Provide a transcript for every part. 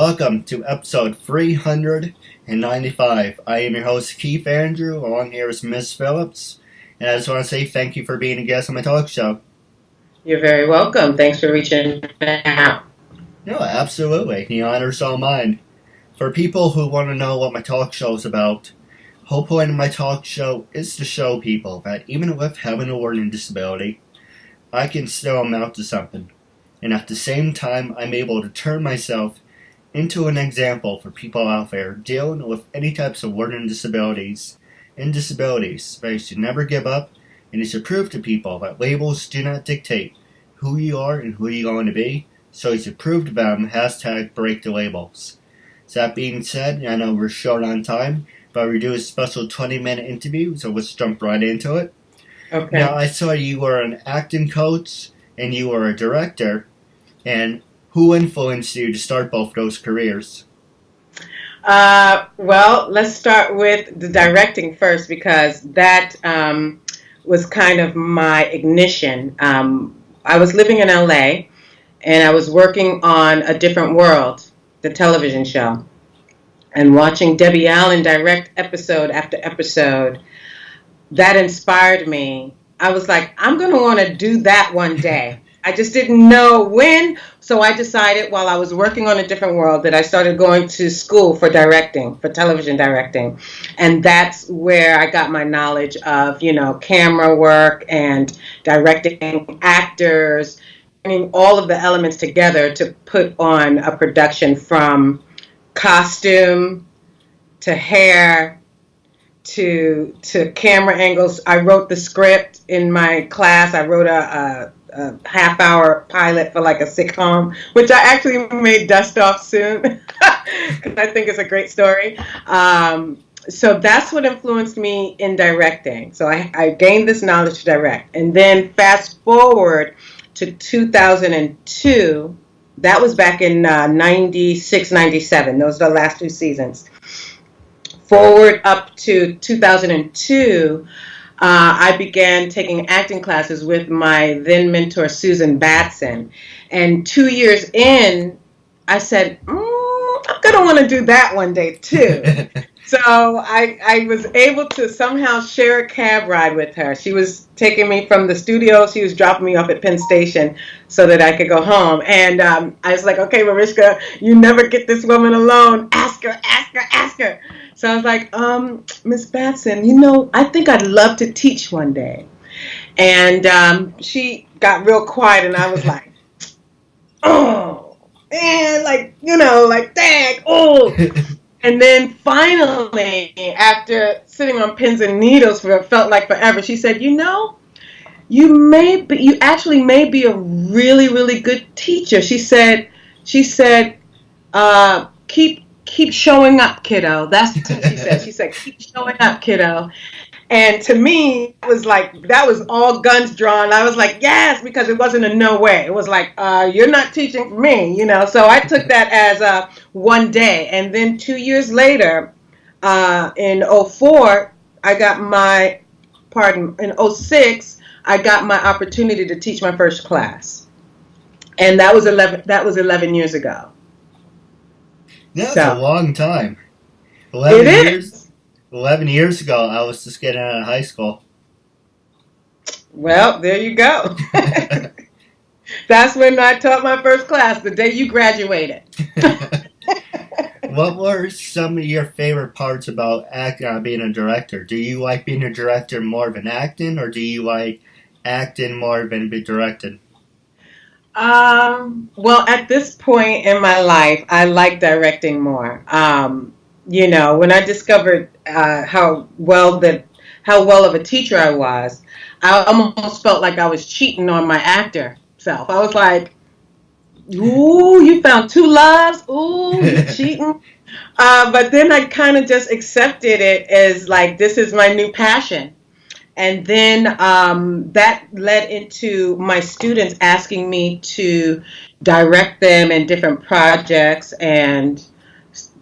Welcome to episode 395. I am your host, Keith Andrew. Along here is Miss Phillips. And I just want to say thank you for being a guest on my talk show. You're very welcome. Thanks for reaching out. No, absolutely. The honor's all mine. For people who want to know what my talk show is about, the whole point of my talk show is to show people that even with having a learning disability, I can still amount to something. And at the same time, I'm able to turn myself into an example for people out there dealing with any types of learning disabilities and disabilities. That you should never give up, and you should prove to people that labels do not dictate who you are and who you're going to be, so you should prove to them, #break the labels. So that being said, I know we're short on time, but we do a special 20-minute interview, so let's jump right into it. Okay. Now, I saw you were an acting coach and you were a director, and who influenced you to start both those careers? Well, let's start with the directing first because that was kind of my ignition. I was living in LA and I was working on A Different World, the television show, and watching Debbie Allen direct episode after episode. That inspired me. I was like, I'm going to want to do that one day. I just didn't know when, so I decided while I was working on A Different World that I started going to school for directing, for television directing. And that's where I got my knowledge of, camera work and directing actors, bringing all of the elements together to put on a production from costume to hair to camera angles. I wrote the script in my class. I wrote a half-hour pilot for like a sitcom, which I actually may dust off soon because I think it's a great story. So that's what influenced me in directing. So I gained this knowledge to direct. And then fast forward to 2002. That was back in 96, 97. Those are the last two seasons. Forward up to 2002, I began taking acting classes with my then mentor, Susan Batson. And 2 years in, I said, I'm going to want to do that one day too. So I was able to somehow share a cab ride with her. She was taking me from the studio. She was dropping me off at Penn Station so that I could go home. And I was like, okay, Marishka, you never get this woman alone. Ask her, ask her, ask her. So I was like, Miss Batson, I think I'd love to teach one day. And she got real quiet, and I was like, oh, man, like, dang, oh. And then finally, after sitting on pins and needles for it felt like forever, she said, you actually may be a really, really good teacher. She said, keep showing up, kiddo. That's what she said. She said, keep showing up, kiddo. And to me, it was like, that was all guns drawn. I was like, yes, because it wasn't a no way. It was like, you're not teaching for me, So I took that as one day. And then 2 years later, in 04, in 06, I got my opportunity to teach my first class. And that was 11 years ago. That's a long time. 11 years ago, I was just getting out of high school. Well, there you go. That's when I taught my first class, the day you graduated. What were some of your favorite parts about being a director? Do you like being a director more than acting, or do you like acting more than being directed? Well, at this point in my life, I like directing more. When I discovered how well of a teacher I was, I almost felt like I was cheating on my actor self. I was like, ooh, you found two loves? Ooh, you're cheating. But then I kind of just accepted it as like, this is my new passion. And then that led into my students asking me to direct them in different projects and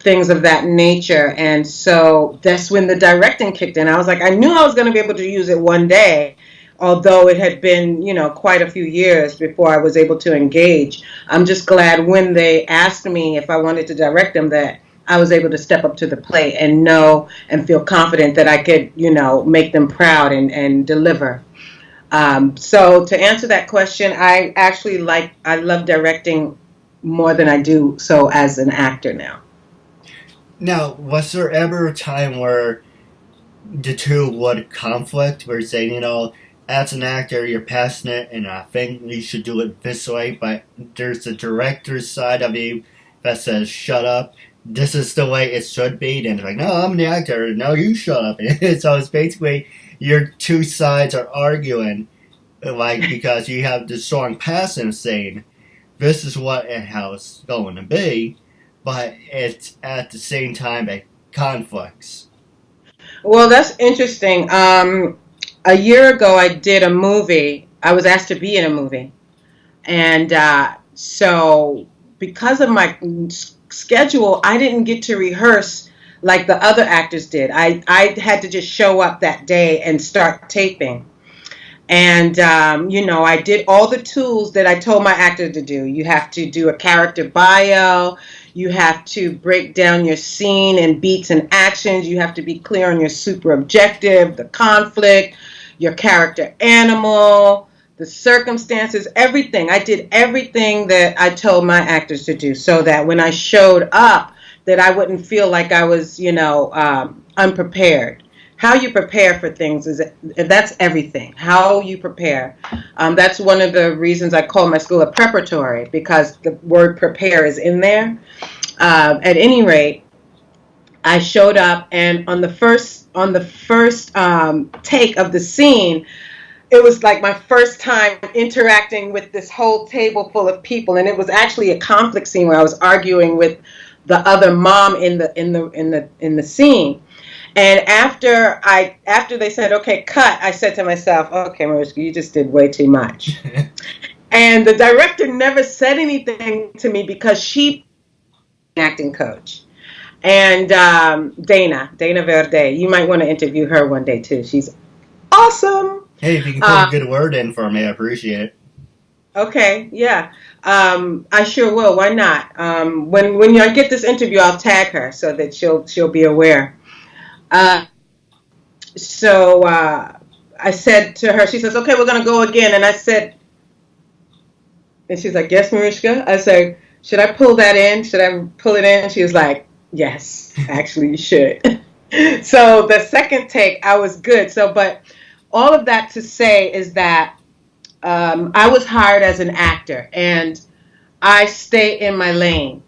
things of that nature. And so that's when the directing kicked in. I was like, I knew I was going to be able to use it one day, although it had been, quite a few years before I was able to engage. I'm just glad when they asked me if I wanted to direct them that I was able to step up to the plate and know and feel confident that I could, make them proud and deliver. So to answer that question, I love directing more than I do so as an actor now. Now, was there ever a time where the two would conflict, where you say, as an actor, you're passionate and I think you should do it this way, but there's the director's side of you that says, shut up, this is the way it should be, then it's like, no, I'm the actor, no, you shut up. So it's basically your two sides are arguing, like, because you have the strong passion saying, this is what and how it's going to be, but it's at the same time a conflicts. Well, that's interesting. A year ago, I did a movie. I was asked to be in a movie. And so, because of my schedule, I didn't get to rehearse like the other actors did. I had to just show up that day and start taping. And, I did all the tools that I told my actor to do. You have to do a character bio. You have to break down your scene and beats and actions. You have to be clear on your super objective, the conflict, your character animal, the circumstances, everything. I did everything that I told my actors to do so that when I showed up, that I wouldn't feel like I was, unprepared. How you prepare for things that's everything. How you prepare. That's one of the reasons I call my school a preparatory, because the word prepare is in there. At any rate, I showed up, and on the first take of the scene, it was like my first time interacting with this whole table full of people, and it was actually a conflict scene where I was arguing with the other mom in the scene. And after they said, okay, cut, I said to myself, okay, Marishka, you just did way too much. And the director never said anything to me because she an acting coach. And Dana Verde, you might want to interview her one day too. She's awesome. Hey, if you can put a good word in for me, I appreciate it. Okay, yeah. I sure will. Why not? When I get this interview, I'll tag her so that she'll be aware. Uh, so I said to her, she says, okay, we're going to go again. And I said, and she's like, yes, Marishka. I said, should I pull that in? Should I pull it in? She was like, yes, actually you should. So the second take, I was good. So, but all of that to say is that I was hired as an actor, and I stay in my lane.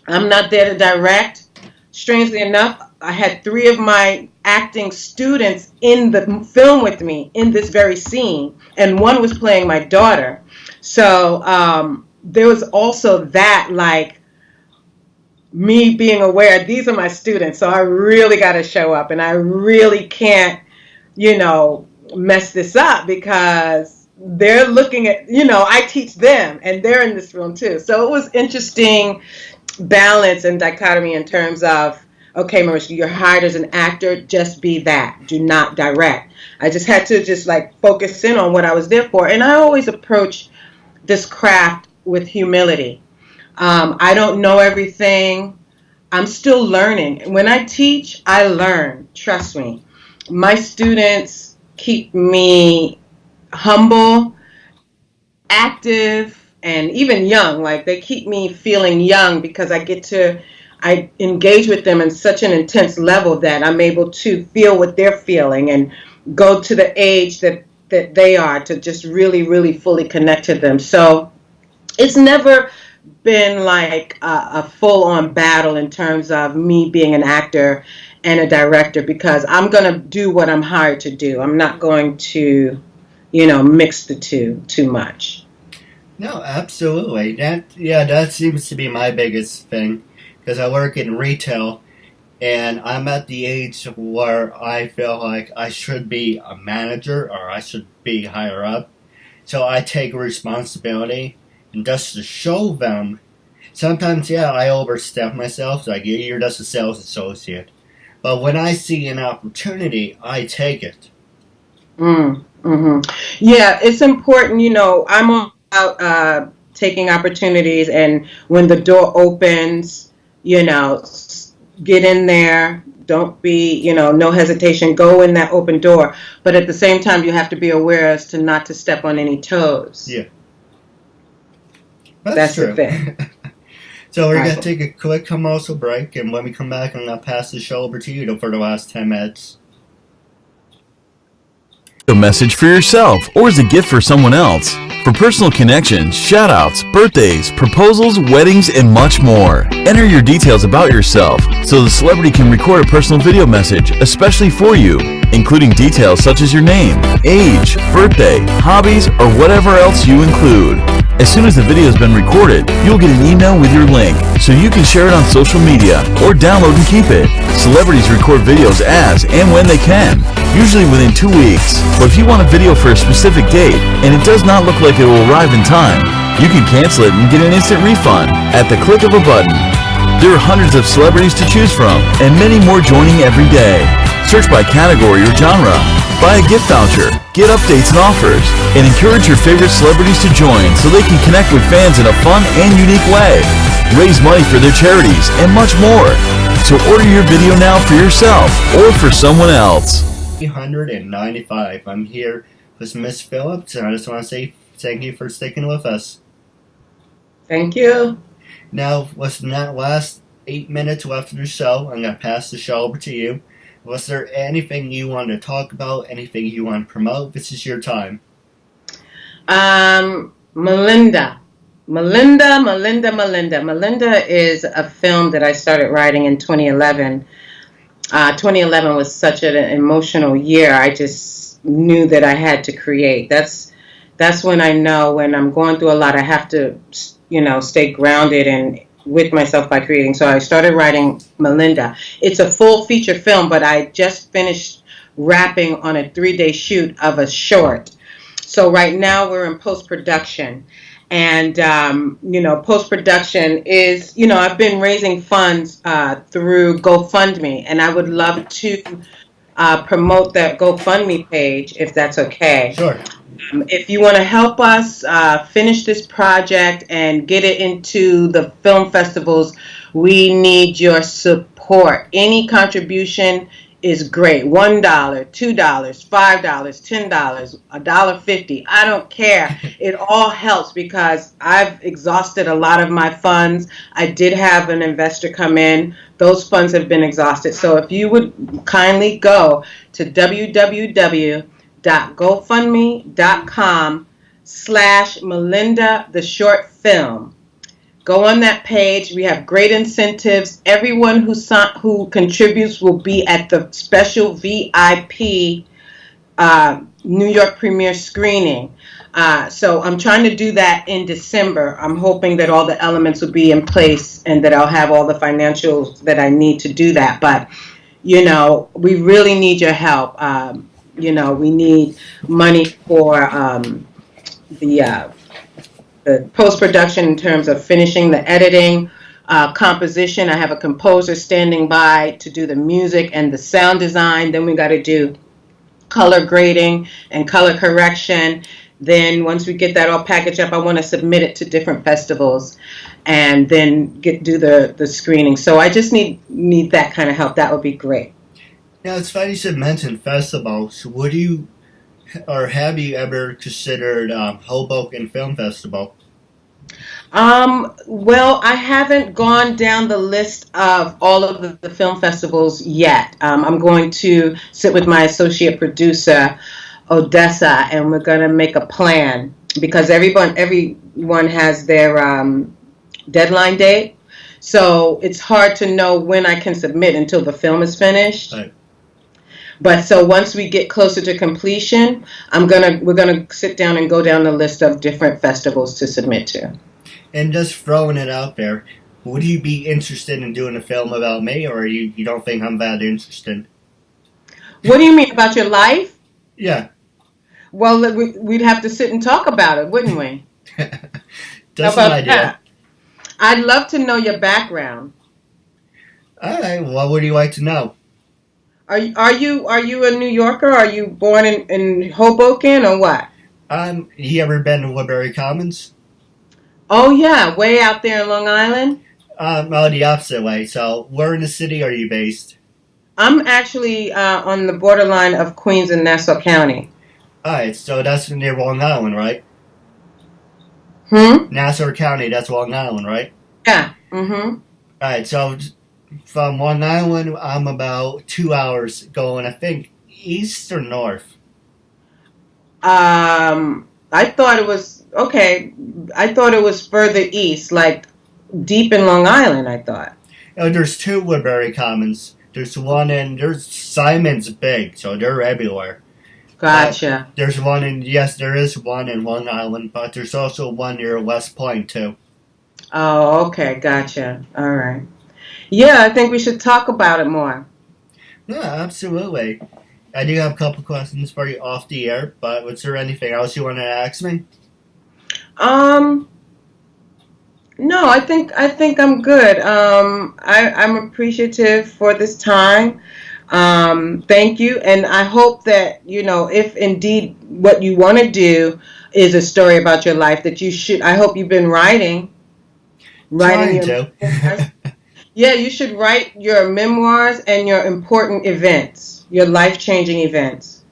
I'm not there to direct. Strangely enough, I had 3 of my acting students in the film with me in this very scene, and one was playing my daughter. So there was also that, like, me being aware, these are my students, so I really got to show up, and I really can't, mess this up because they're looking at, I teach them, and they're in this room too. So it was interesting balance and dichotomy in terms of, okay, Marishka, you're hired as an actor, just be that. Do not direct. I just had to just like focus in on what I was there for. And I always approach this craft with humility. I don't know everything. I'm still learning. When I teach, I learn. Trust me. My students keep me humble, active, and even young. Like, they keep me feeling young because I engage with them in such an intense level that I'm able to feel what they're feeling and go to the age that they are to just really, really fully connect to them. So it's never been like a full-on battle in terms of me being an actor and a director, because I'm going to do what I'm hired to do. I'm not going to, mix the two too much. No, absolutely. That seems to be my biggest thing, because I work in retail, and I'm at the age where I feel like I should be a manager or I should be higher up. So I take responsibility, and just to show them, sometimes, I overstep myself, so you're just a sales associate. But when I see an opportunity, I take it. Yeah, it's important. I'm all about taking opportunities, and when the door opens, get in there. Don't be, no hesitation. Go in that open door. But at the same time, you have to be aware as to not to step on any toes. Yeah, that's That's the true. thing. So All we're right. gonna take a quick commercial break, and when we come back, I'm gonna pass the show over to you for the last 10 minutes. A message for yourself or as a gift for someone else. For personal connections, shoutouts, birthdays, proposals, weddings, and much more. Enter your details about yourself so the celebrity can record a personal video message especially for you, including details such as your name, age, birthday, hobbies, or whatever else you include. As soon as the video has been recorded, you'll get an email with your link so you can share it on social media or download and keep it. Celebrities record videos as and when they can, usually within 2 weeks. But if you want a video for a specific date and it does not look like it will arrive in time, you can cancel it and get an instant refund at the click of a button. There are hundreds of celebrities to choose from and many more joining every day. Search by category or genre. Buy a gift voucher, get updates and offers, and encourage your favorite celebrities to join so they can connect with fans in a fun and unique way. Raise money for their charities and much more. So order your video now for yourself or for someone else. 395. I'm here with Miss Phillips, and I just want to say thank you for sticking with us. Thank you. Now, with that last 8 minutes left of the show, I'm going to pass the show over to you. Was there anything you want to talk about, anything you want to promote? This is your time. Melinda. Melinda is a film that I started writing in 2011. 2011 was such an emotional year. I just knew that I had to create. That's when I know when I'm going through a lot, I have to, stay grounded and with myself by creating. So I started writing Melinda. It's a full feature film, but I just finished wrapping on a 3-day shoot of a short. So right now we're in post-production. And, post-production is, I've been raising funds through GoFundMe, and I would love to promote that GoFundMe page if that's okay. Sure. If you want to help us finish this project and get it into the film festivals, we need your support. Any contribution is great. $1, $2, $5, $10, $1.50. I don't care. It all helps because I've exhausted a lot of my funds. I did have an investor come in. Those funds have been exhausted. So if you would kindly go to www.gofundme.com/Melinda the short film. Go on that page. We have great incentives. Everyone who contributes will be at the special VIP New York premiere screening. So I'm trying to do that in December. I'm hoping that all the elements will be in place and that I'll have all the financials that I need to do that. But, we really need your help. We need money for the post-production in terms of finishing the editing, composition. I have a composer standing by to do the music and the sound design. Then we got to do color grading and color correction. Then once we get that all packaged up, I want to submit it to different festivals and then do the screening. So I just need that kind of help. That would be great. Now, it's funny you should mention festivals. Would you or have you ever considered Hoboken Film Festival? Well, I haven't gone down the list of all of the film festivals yet. I'm going to sit with my associate producer, Odessa, and we're going to make a plan because everyone has their deadline date. So it's hard to know when I can submit until the film is finished. Right. But so once we get closer to completion, we're gonna sit down and go down the list of different festivals to submit to. And just throwing it out there, would you be interested in doing a film about me, or you don't think I'm that interested? What do you mean about your life? Yeah. Well, we'd have to sit and talk about it, wouldn't we? Just an idea. That? I'd love to know your background. All right. What would you like to know? Are you a New Yorker? Are you born in Hoboken or what? You ever been to Woodbury Commons? Oh yeah, way out there in Long Island. The opposite way. So, where in the city are you based? I'm actually on the borderline of Queens and Nassau County. Alright, so that's near Long Island, right? Hmm? Nassau County, that's Long Island, right? Yeah. Mm-hmm. Alright, so from Long Island, I'm about 2 hours going, I think, east or north. I thought it was okay. I thought it was further east, like deep in Long Island, I thought. There's two Woodbury Commons. There's Simon's big, so they're everywhere. Gotcha. Yes, there is one in Long Island, but there's also one near West Point, too. Oh, okay, gotcha. All right. Yeah, I think we should talk about it more. Yeah, absolutely. I do have a couple questions for you off the air, but was there anything else you wanted to ask me? Um, no, I think I'm good. I'm appreciative for this time. Thank you, and I hope that if indeed what you want to do is a story about your life, that you should. I hope you've been writing Trying your to. memoirs. Yeah, you should write your memoirs and your important events, your life-changing events.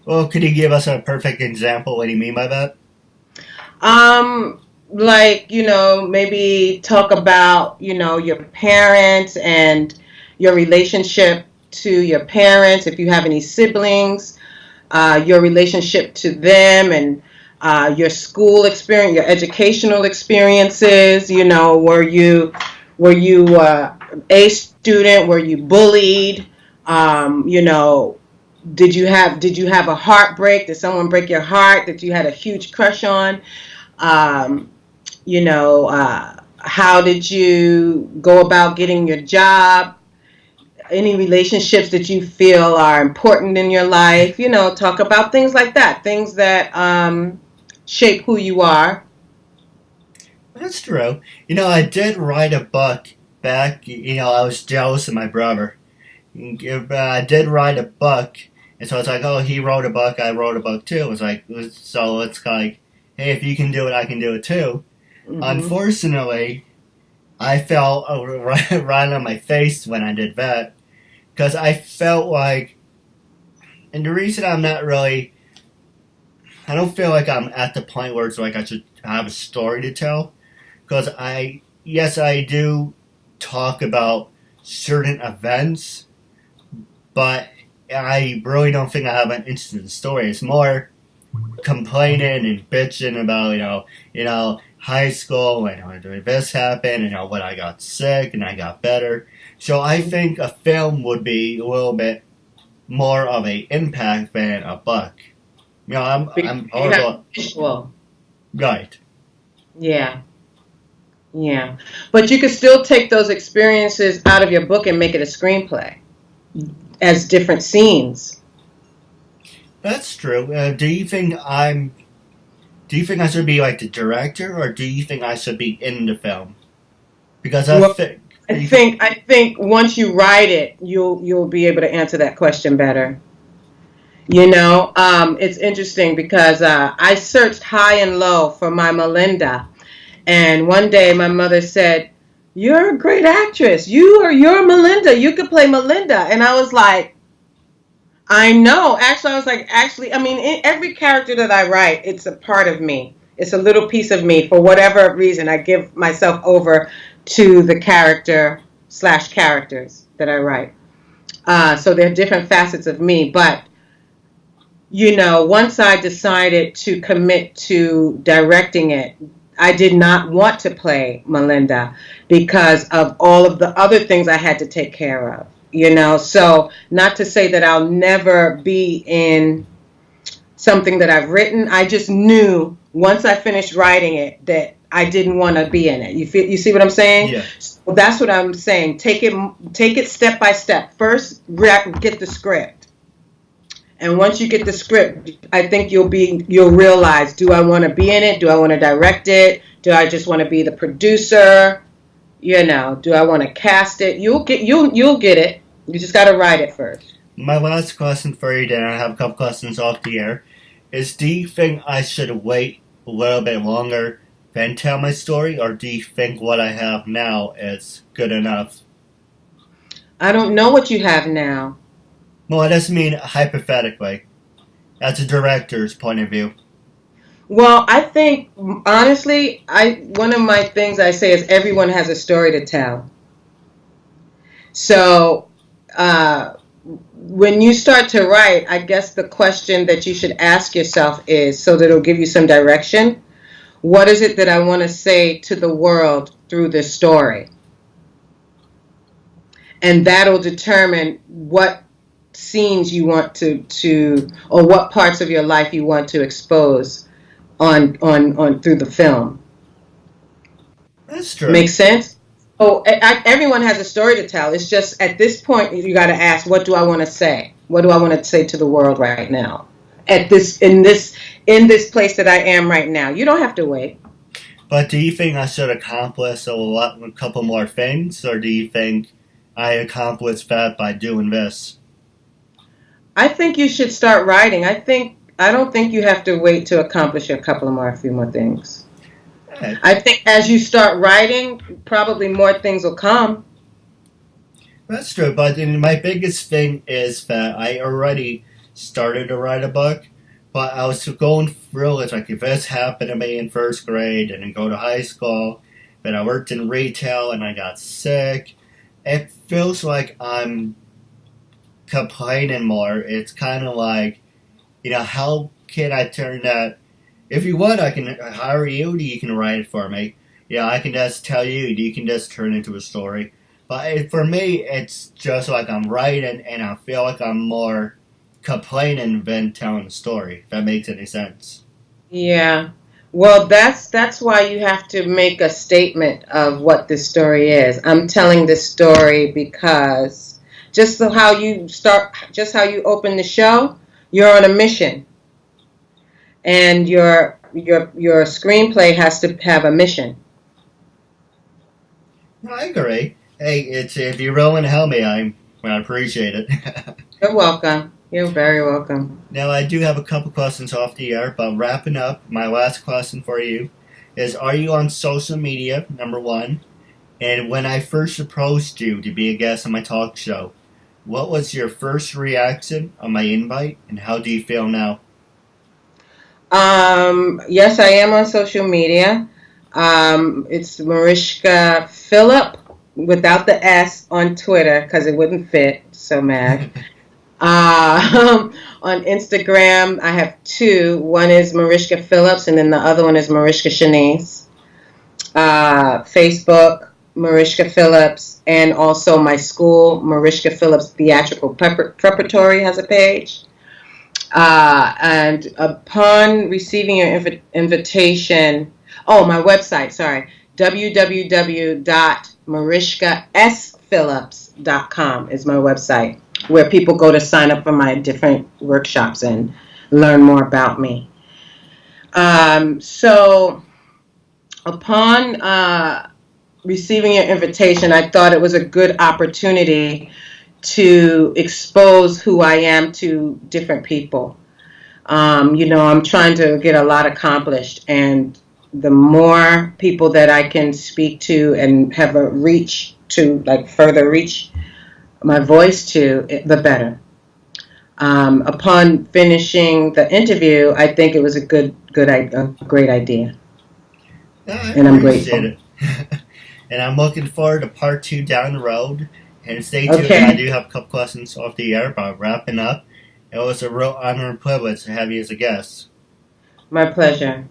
Well, could you give us a perfect example? What do you mean by that? Like, maybe talk about, your parents and your relationship to your parents, if you have any siblings, your relationship to them, and your school experience, your educational experiences. Were you a student? Were you bullied? Did you have a heartbreak? Did someone break your heart that you had a huge crush on? Um, how did you go about getting your job? Any relationships that you feel are important in your life? Talk about things like that, things that shape who you are. That's true. I did write a book back. I was jealous of my brother. I did write a book, and so it's like, oh, he wrote a book, I wrote a book too. So it's like, hey, if you can do it, I can do it too. Hmm. Unfortunately, I fell right on my face when I did that, because I felt like, and the reason I don't feel like I'm at the point where it's like I should have a story to tell, because yes, I do talk about certain events, but I really don't think I have an instant story. It's more complaining and bitching about, high school, when this happened, when I got sick and I got better. So I think a film would be a little bit more of a impact than a book. I'm You have horrible. visual. Right. Yeah, yeah. But you could still take those experiences out of your book and make it a screenplay as different scenes. That's true. Do you think I should be like the director, or do you think I should be in the film? Because I Well, think. I think once you write it, you'll be able to answer that question better. It's interesting because I searched high and low for my Melinda, and one day my mother said, "You're a great actress. You're Melinda. You could play Melinda." And I was like, I know. Actually, I was like, I mean, every character that I write, it's a part of me. It's a little piece of me. For whatever reason, I give myself over to the character/characters that I write. So they're different facets of me. But, once I decided to commit to directing it, I did not want to play Melinda because of all of the other things I had to take care of. So not to say that I'll never be in something that I've written. I just knew once I finished writing it that I didn't want to be in it. You see what I'm saying? Yeah. So that's what I'm saying. Take it step by step. First, get the script. And once you get the script, I think you'll realize, do I want to be in it? Do I want to direct it? Do I just want to be the producer? Do I want to cast it? You'll get it. You just got to write it first. My last question for you, then I have a couple questions off the air, is do you think I should wait a little bit longer then tell my story, or do you think what I have now is good enough? I don't know what you have now. Well, it doesn't mean hypothetically. That's a director's point of view. Well, I think, honestly, one of my things I say is everyone has a story to tell. So, when you start to write, I guess the question that you should ask yourself is, so that it'll give you some direction, what is it that I want to say to the world through this story? And that'll determine what scenes you want to or what parts of your life you want to expose on through the film. That's true. Makes sense? Oh, everyone has a story to tell. It's just at this point you got to ask, what do I want to say? What do I want to say to the world right now? At in this place that I am right now. You don't have to wait. But do you think I should accomplish a couple more things, or do you think I accomplished that by doing this? I think you should start writing. I don't think you have to wait to accomplish a few more things. Okay. I think as you start writing, probably more things will come. That's true, but my biggest thing is that I already started to write a book, but I was going through it, like if this happened to me in first grade and then go to high school, then I worked in retail and I got sick, it feels like I'm complaining more. It's kind of like, how can I turn that? If you want, I can hire you, you can write it for me. I can just tell you can just turn it into a story. But for me, it's just like I'm writing, and I feel like I'm more complaining than telling a story, if that makes any sense. Yeah. Well, that's why you have to make a statement of what this story is. I'm telling this story because just how you open the show, you're on a mission. And your screenplay has to have a mission. I agree. Hey, if you're willing to help me, I appreciate it. You're welcome. You're very welcome. Now, I do have a couple questions off the air, but wrapping up, my last question for you is, are you on social media, number one? And when I first approached you to be a guest on my talk show, what was your first reaction on my invite, and how do you feel now? Yes, I am on social media. It's Marishka Phillips without the S on Twitter because it wouldn't fit. So mad. On Instagram, I have two. One is Marishka Phillips, and then the other one is Marishka Shanice. Facebook, Marishka Phillips, and also my school, Marishka Phillips Theatrical Preparatory, has a page. And upon receiving your invitation, my website, www.marishkasphillips.com is my website, where people go to sign up for my different workshops and learn more about me. So upon receiving your invitation, I thought it was a good opportunity to expose who I am to different people. I'm trying to get a lot accomplished, and the more people that I can speak to and have a reach to, further reach my voice to, the better. Upon finishing the interview, I think it was a great idea. And I'm grateful. It. And I'm looking forward to part 2 down the road. And stay tuned. Okay. I do have a couple questions off the air, but wrapping up, it was a real honor and privilege to have you as a guest. My pleasure.